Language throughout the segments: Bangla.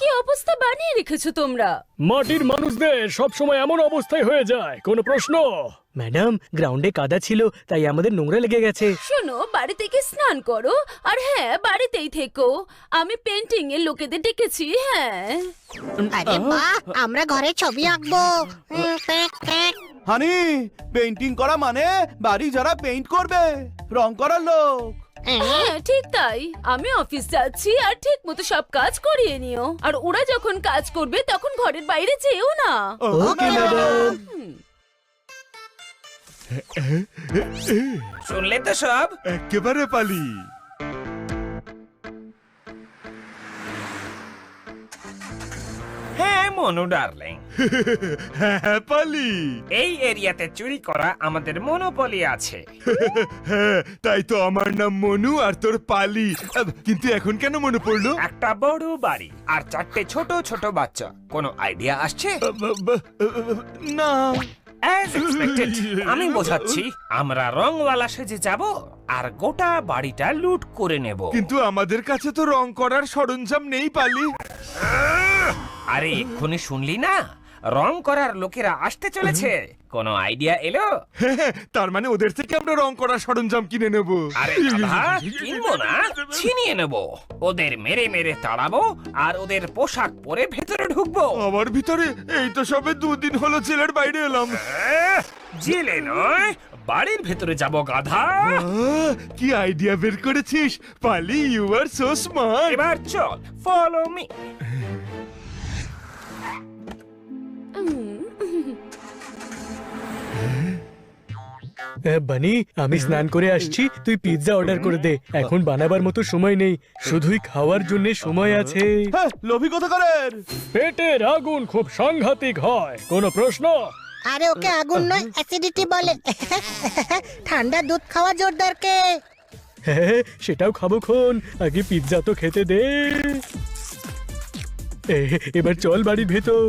কি অবস্থা বানিয়ে রেখেছো তোমরা? মাটির মানুষদের সব সময় এমন অবস্থায় হয়ে যায়, কোনো প্রশ্ন? ম্যাডাম, গ্রাউন্ডে কাদা ছিল তাই আমাদের নোংরা লেগে গেছে। শোনো, বাড়ি থেকে স্নান করো, আর হ্যাঁ, বাড়িতেই থেকো। আমি পেন্টিং এর লোকেদের ডেকেছি। হ্যাঁ, আরে বাহ, আমরা ঘরে ছবি আঁকবো। হানি, পেইন্টিং করা মানে বাড়ি যারা পেইন্ট করবে, রং করার লোক। হ্যাঁ ঠিক তাই। আমি অফিস যাচ্ছি, আর ঠিক মতো সব কাজ করিয়ে নিও। আর ওরা যখন কাজ করবে তখন ঘরের বাইরে যেও না। Okay madam. শুনলে তো সব? একেবারে পালি। হ্যাঁ মনু ডার্লিং, হ্যাঁ পালি। এই এরিয়াতে চুরি করা আমাদের মনোপলি আছে। হ্যাঁ, তাই তো আমার নাম মনু আর তোর পালি। কিন্তু এখন কেন মনে পড়লো? একটা বড় বাড়ি আর 4টে ছোট ছোট বাচ্চা। কোনো আইডিয়া আসছে? না। As expected, আমি বোঝাচ্ছি, আমরা রংওয়ালা সেজে যাব আর গোটা বাড়িটা লুট করে নেব। কিন্তু আমাদের কাছে তো রং করার সরঞ্জাম নেই পালি। আরে এক্ষুনি শুনলি না, রং করার লোকেরা আসতে চলেছে। কোনো আইডিয়া এলো? হ্যাঁ, তার মানে ওদের থেকে আমরা রং করার সরঞ্জাম কিনে নেব। আরে দাদা, কিনবো না, ছিনিয়ে নেব। ওদের মেরে মেরে তাড়াবো আর ওদের পোশাক পরে ভেতরে ঢুকবো। আমার ভিতরে এই তো সবে 2 দিন হলো জেলের বাইরে এলাম। জেলে নয়, বাড়ির ভেতরে যাব গাধা। কি আইডিয়া বের করেছিস পালি, ইউ আর সো স্মার্ট। এবার চল, ফলো মি। বানি, আমি স্নান করে আসছি, তুই পিৎজা অর্ডার করে দে। এখন বানাবার মতো সময় নেই, শুধুই খাওয়ার জন্য সময় আছে। হ্যাঁ, লোভী কোথাকারের। পেটের আগুন খুব সাংঘাতিক হয়, কোনো প্রশ্ন? আরে ওকে আগুন নয়, অ্যাসিডিটি বলে। ঠান্ডা দুধ খাওয়া জোরদারকে। হ্যাঁ, সেটাও খাবো খন, আগে পিৎজা তো খেতে দে। এবার চল বাড়ির ভেতর।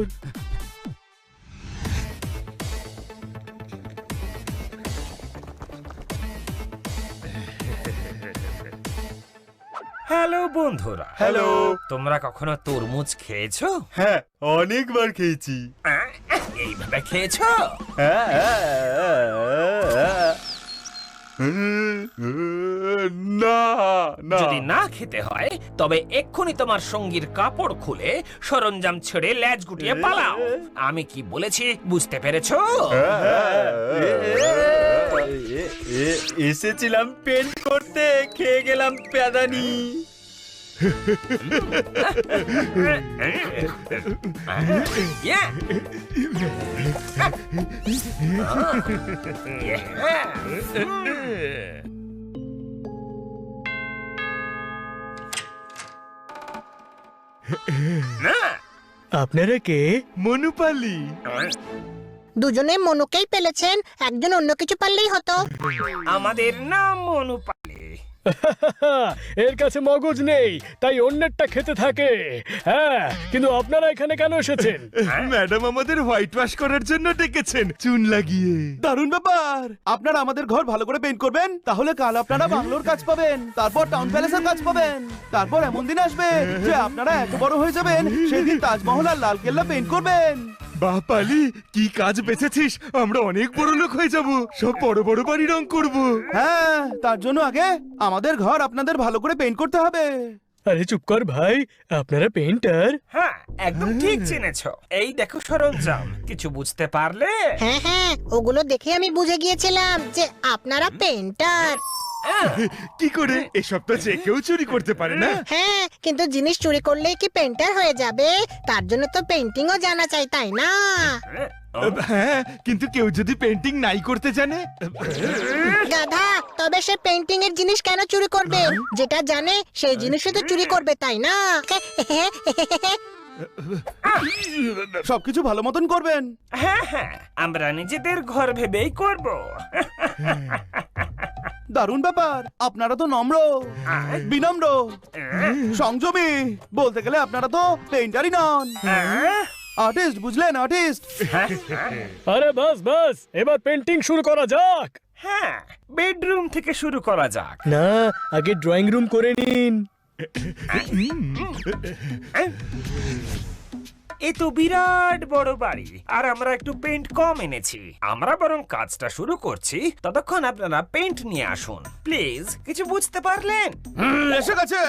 হ্যালো বন্ধুরা। হ্যালো। তোমরা কখনো তরমুজ খেয়েছো? হ্যাঁ, অনেকবার খেয়েছি। এইভাবে খেয়েছো? না না। যদি না খেতে হয় তবে এক্ষুনি তোমার সঙ্গীর কাপড় খুলে সরঞ্জাম ছেড়ে ল্যাজ গুটিয়ে পালাও। আমি কি বলেছি বুঝতে পেরেছো? এসেছিলাম পেন্ট করতে, খেয়ে গেলাম প্যাদানি। Yeah. আপনারা কে? মনু পালি। দুজনে মনুকেই পেলেছেন, একজন অন্য কিছু পারলেই হতো। আমাদের নাম মনুপালি। এর কাছে মগজ নেই, তাই অন্যেরটা খেতে থাকে। হ্যাঁ, কিন্তু আপনারা এখানে কেন এসেছেন? ম্যাডাম আমাদের হোয়াইট ওয়াশ করার জন্য ডেকেছেন, চুন লাগিয়ে। দারুণ ব্যাপার। আপনারা আমাদের ঘর ভালো করে পেইন্ট করবেন, তাহলে কাল আপনারা বাংলোর কাজ পাবেন, তারপর টাউন প্যালেসের কাজ পাবেন, তারপর এমন দিন আসবে যে আপনারা এত বড় হয়ে যাবেন, সেদিন তাজমহল আর লালকেল্লা পেইন্ট করবেন। বাহ পালি, কি কাজ বেঁচেছিস, আমরা অনেক বড় লোক হয়ে যাব, সব বড় বড় বাড়ি রং করব। হ্যাঁ, তার জন্য আগে আমাদের ঘর আপনাদের ভালো করে পেইন্ট করতে হবে। আরে চুপ কর ভাই, আপনারা পেইন্টার? হ্যাঁ, একদম ঠিক চিনেছো। এই দেখো সরঞ্জাম, কিছু বুঝতে পারলে? হ্যাঁ হ্যাঁ, ওগুলো দেখে আমি বুঝে গিয়েছিলাম যে আপনারা পেন্টার। কি করে? এসব তো যে কেউ চুরি করতে পারে না। হ্যাঁ, কিন্তু জিনিস চুরি করলেই কি পেন্টার হয়ে যাবে? তার জন্য তো পেন্টিংও জানা চাই, তাই না? হ্যাঁ, কিন্তু কেউ যদি পেন্টিং নাই করতে জানে? গাধা, তবে সে পেন্টিং এর জিনিস কেন চুরি করবে? যেটা জানে সেই জিনিসই তো চুরি করবে, তাই না? সবকিছু ভালো মতন করবেন। হ্যাঁ হ্যাঁ, আমরা নিজেদের ঘর ভেবেই করব। দারুণ ব্যাপার। আপনারা তো নম্র, বিনম্র, সংযমী, বলতে গেলে আপনারা তো পেইন্টারই নন, আর্টিস্ট, বুঝলেন? আর্টিস্ট। আরে বাস বাস, এবার পেন্টিং শুরু করা যাক। হ্যাঁ, বেডরুম থেকে শুরু করা যাক। না, আগে ড্রয়িং রুম করে নিন। এ তো বিরাট বড় বাড়ি, আর আমরা একটু পেইন্ট কম এনেছি। আমরা বরং কাজটা শুরু করছি, ততক্ষণ আপনারা পেইন্ট নিয়ে আসুন প্লিজ। কিছু বুঝতে পারলেন? এসে গেছে।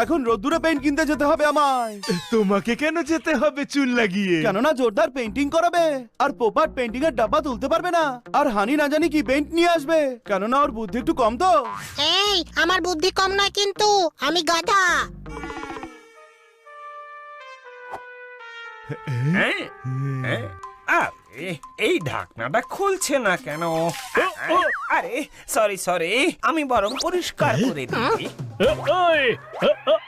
এখন রোদ্দুরে পেইন্ট কিনতে যেতে হবে আমায়, তোমাকে কেন যেতে হবে চুল লাগিয়ে? কেননা জোরদার পেইন্টিং করাবে, আর পোপাট পেইন্টিং এর ডাব্বা তুলতে পারবে না, আর হানি না জানি কি পেইন্ট নিয়ে আসবে, কেননা ওর বুদ্ধি একটু কম তো। এই আমার বুদ্ধি কম নয় কিন্তু, আমি গাধা। হ্যাঁ? হ্যাঁ? আরে, এই ঢাকনাটা খুলছে না কেন? আরে সরি সরি, আমি বরং পরিষ্কার করে দিই।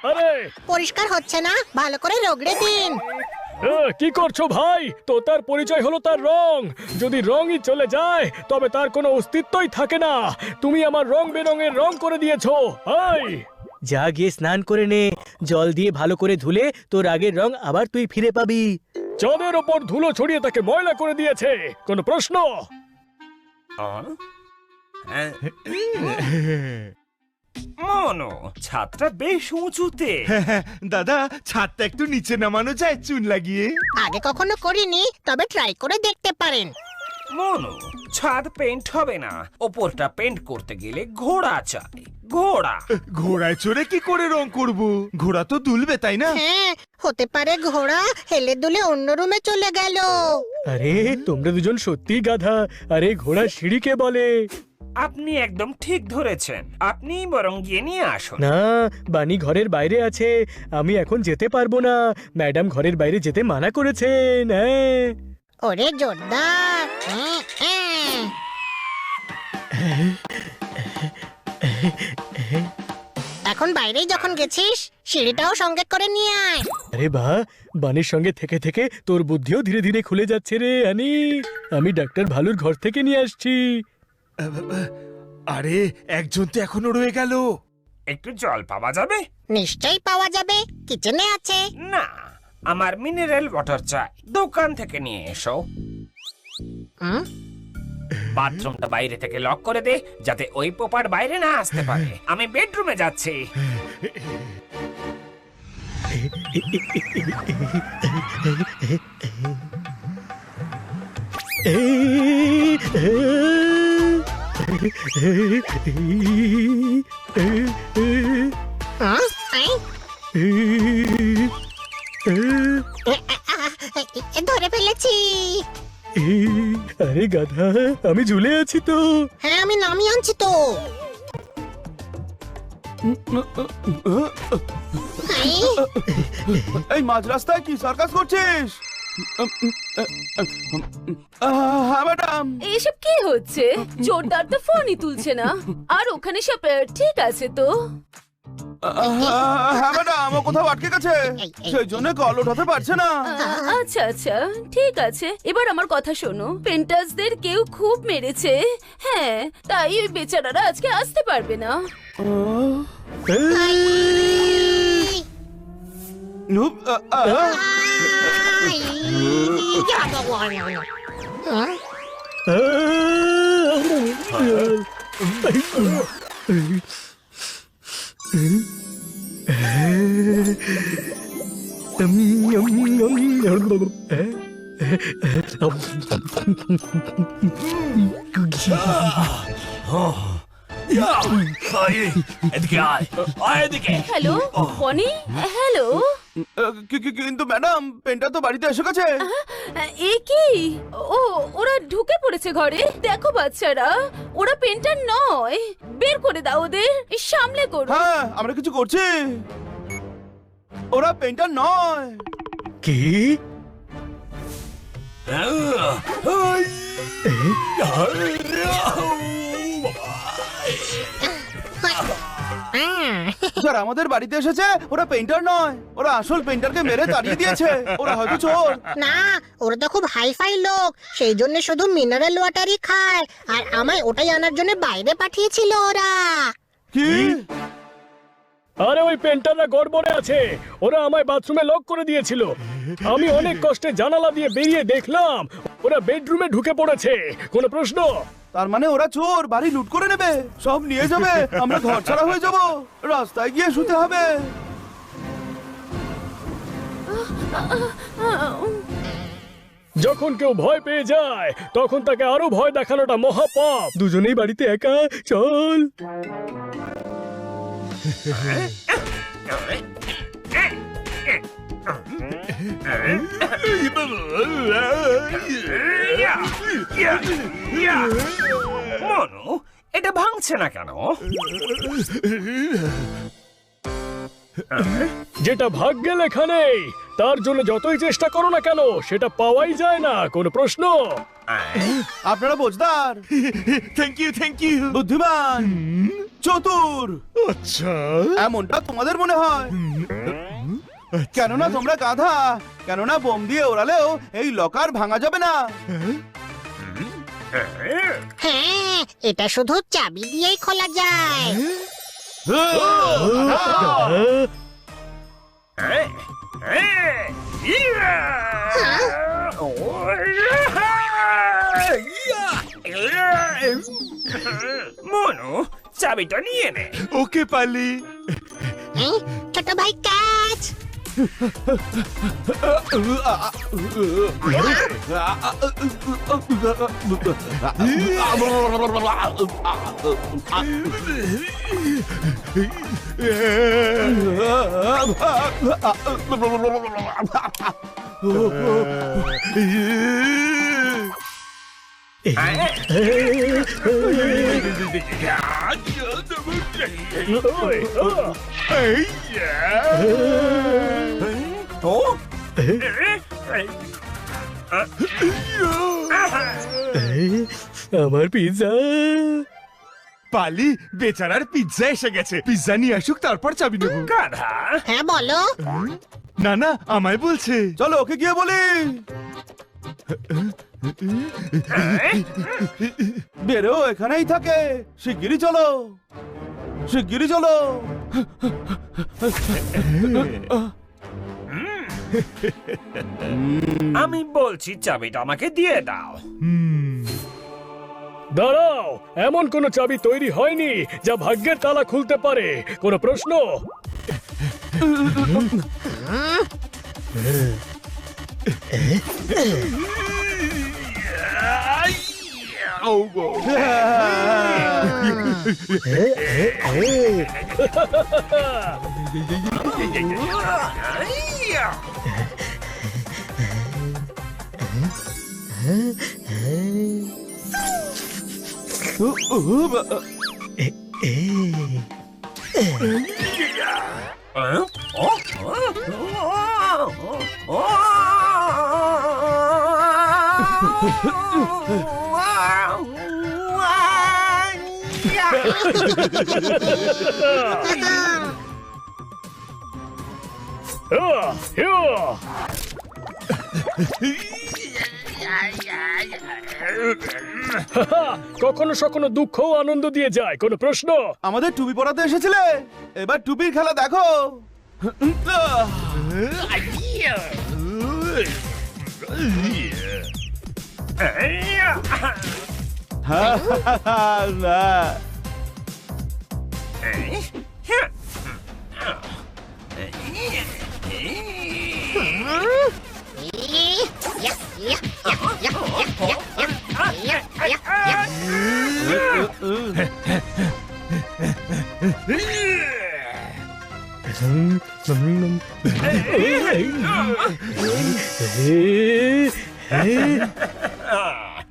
আরে পরিষ্কার হচ্ছে না, ভালো করে রগড়ে দিন। কি করছো ভাই? তো তার পরিচয় হলো তার রং। যদি রঙই চলে যায় তবে তার কোনো অস্তিত্বই থাকে না। তুমি আমার রং বেরঙের রং করে দিয়েছো। যা গিয়ে স্নান করে নে, জল দিয়ে ভালো করে ধুলে তোর আগের রং আবার তুই ফিরে পাবি। চাঁদের ওপর ধুলো ছড়িয়ে তাকে ময়লা করে দিয়েছে, কোনো প্রশ্ন? মনো, ছাদটা বেশ উঁচুতে। দাদা, ছাদটা একটু নিচে নামানো যায় চুল লাগিয়ে? আগে কখনো করিনি, তবে ট্রাই করে দেখতে পারেন। মনো, ছাদ পেইন্ট হবে না, ওপরটা পেইন্ট করতে গেলে ঘোড়া চাই। ঘোড়া। ঘোড়ায় চড়ে কি করে রং করব? ঘোড়া তো দুলবে, তাই না? হ্যাঁ, হতে পারে ঘোড়া হেলে দুলে অন্য রুমে চলে গেল। আরে তোমরা দুজন সত্যি গাধা। আরে ঘোড়া সিঁড়িকে বলে। আপনি একদম ঠিক ধরেছেন, আপনি বরং গিয়ে নিয়ে আসুন। না, বানি ঘরের বাইরে আছে, আমি এখন যেতে পারবো না। ম্যাডাম ঘরের বাইরে যেতে মানা করেছেন। হ্যাঁ। ওরে জোরদার। এখন বাইরেই যখন গেছিস, সিঁড়িটাও সঙ্গে করে নিয়ে আয়। আরে বাহ, বানির সঙ্গে থেকে থেকে তোর বুদ্ধিও ধীরে ধীরে খুলে যাচ্ছে রে আনি। আমি ডাক্তার ভালুর ঘর থেকে নিয়ে আসছি। আরে একজন তো এখনো রয়ে গেল। একটু জল পাওয়া যাবে? নিশ্চয়ই পাওয়া যাবে, কিচেনে আছে। না, আমার মিনারেল ওয়াটার চাই, দোকান থেকে নিয়ে এসো। হুম? বাথরুমটা বাইরে থেকে লক করে দে, যাতে ওই পোপার বাইরে না আসতে পারে। আমি বেডরুমে যাচ্ছি। হ্যাঁ? আই? ধরে ফেলেছি। আরে গাধা, আমি ঝুলে আছি তো। হ্যাঁ, আমি নামিয়ে আনছি তো। আই? এই মাঝ রাস্তায় কি সার্কাস করছিস? হ্যাঁ ম্যাডাম। এসব কি হচ্ছে? জোরদার তো ফোনই তুলছে না। আর ওখানে সব ঠিক আছে তো? হ্যাঁ ম্যাডাম, ও কোথাও আটকে গেছে, সেই জন্য কল ওঠাতে পারছে না। আচ্ছা আচ্ছা, ঠিক আছে। এবার আমার কথা শোনো, পেন্টাসদের কেউ খুব মেরেছে। হ্যাঁ, তাই ওই বেচারারা আজকে আসতে পারবে না। নুপ, হ্যালো বনি, হ্যালো। কিন্তু ম্যাডাম, পেনটা তো বাড়িতে এসে গেছে। এ কি? ও, ওরা ঢুকে পড়েছে ঘরে। দেখো বাচ্চারা, ওরা পেন্টার নয়। বের করে দাও ওদের, সামলে করো। হ্যাঁ, আমরা কিছু করছি। ওরা পেন্টার নয়। কি? স্যার, আমাদের বাড়িতে এসেছে, ওরা পেন্টার নয়, ওরা আসল পেন্টারকে মেরে তাড়িয়ে দিয়েছে। ওরা হয়তো চোর। না, ওরা তো খুব হাইফাই লোক, সেই জন্য শুধু মিনারেল ওয়াটারই খায়, আর আমায় ওটাই আনার জন্য বাইরে পাঠিয়েছিল ওরা। কি? আরে ওই পেন্টাররা গড়বড়ে আছে, ওরা আমায় বাথরুমে লক করে দিয়েছিল। আমি অনেক কষ্টে জানালা দিয়ে বেরিয়ে দেখলাম ওরা বেডরুমে ঢুকে পড়েছে। কোনো প্রশ্ন? তার মানে ওরা চোর, বাড়ি লুট করে নেবে, সব নিয়ে যাবে, আমরা ঘর ছাড়া হয়ে যাব, রাস্তায় গিয়ে শুতে হবে। যখন কেউ ভয় পেয়ে যায় তখন তাকে আরো ভয় দেখানোটা মহাপাপ। দুজনেই বাড়িতে একা, চল। মনু, এটা ভাঙছে না কেন? যেটা ভাগ্যে লেখা নেই তার জন্য যতই চেষ্টা করো না কেন সেটা পাওয়াই যায় না। কোনো প্রশ্ন? আপনারা বোঝদার, থ্যাংক ইউ বুদ্ধিমান, চতুর, আচ্ছা এমনটা তোমাদের মনে হয়। কেননা তোমরা গাধা, কেননা বোম দিয়ে ওড়ালেও এই লকার ভাঙা যাবে না। হ্যাঁ, এটা শুধু চাবি দিয়েই খোলা যায়। মনু, চাবিটা নিয়ে নে। ওকে পালি। হ্যাঁ, ছোট ভাই ক্যাচ। ওই, আমার পিৎজা। পালি, বেচারার পিৎজা এসে গেছে। পিৎজা নিয়ে আসুক, তারপর চাবি নেবো। গাধা। হ্যাঁ বলো। না না, আমায় বলছে। চলো ওকে গিয়ে বলি। বেরো, এখানেই থাকে। শিগগিরই চলো, শিগগিরই চলো। আমি বলছি চাবিটা আমাকে দিয়ে দাও। দাঁড়াও, এমন কোনো চাবি তৈরি হয়নি যা ভাগ্যের তালা খুলতে পারে। কোনো প্রশ্ন? কখনো কখনো দুঃখ আনন্দ দিয়ে যায়। কোনো প্রশ্ন? আমাদের টুপি পরাতে এসেছিলে, এবার টুপির খেলা দেখো। না,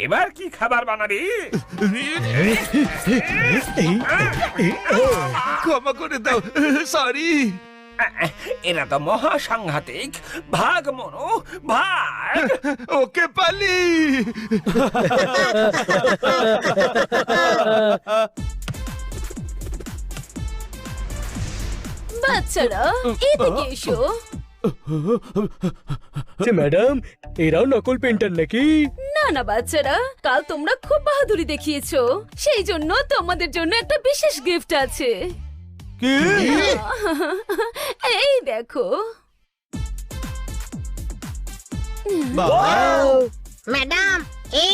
এবার কি খাবার বানাবি? ক্ষমা করে দাও, সরি। এরা তো মহা সাংঘাতিক। ভাগ মনু, ভাগ। ওকে পালি। বাচ্চারা এদিকে এসো। ম্যাডাম, এরাও নকল পেন্টার নাকি? না না বাচ্চারা, কাল তোমরা খুব বাহাদুরি দেখিয়েছো, সেই জন্য তোমাদের জন্য একটা বিশেষ গিফট আছে। কি? এই দেখো। ম্যাডাম এ